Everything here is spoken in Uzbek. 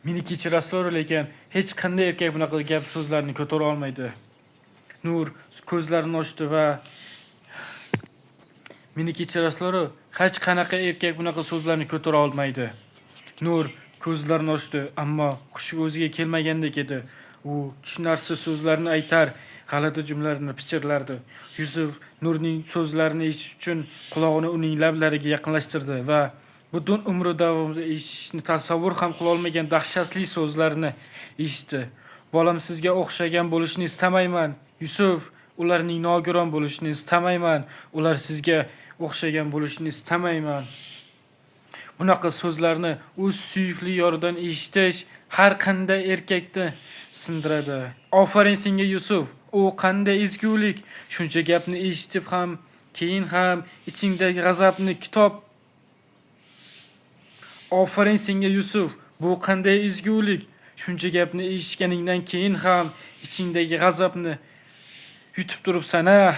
Meni kechirasizlar, lekin hech qanday erkak bunaqa gap so'zlarni ko'tara olmaydi. Nur ko'zlarini ochdi va meni kechirasizlar, hech qanaqa erkak bunaqa so'zlarni ko'tara olmaydi. Nur ko'zlarini ochdi, ammo hushi o'ziga kelmagandek edi. U tushunarsiz so'zlarni aytar, g'alati jumlalarni pichirlardi. Yusuf Nurning so'zlarini eshitish uchun quloqni uning lablariga yaqinlashtirdi va butun umri davomida eshitishni tasavvur ham qila olmagan dahshatli so'zlarni eshitdi. Bolam, sizga o'xshagan bo'lishni istamayman. Yusuf, ularning nogiron bo'lishini istamayman. Ular sizga o'xshagan bo'lishni istamayman. Bunaqa so'zlarni o'z suyukli yoridan eshitish har qanday erkakni sindiradi. Ofarin senga Yusuf. O qanday ezgulik. Shuncha gapni eshitib ham, keyin ham ichingdagi g'azabni kitob. Ofarin senga Yusuf. Bu qanday ezgulik. Shuncha gapni eshitganingdan keyin ham ichingdagi g'azabni yutib turibsan-a.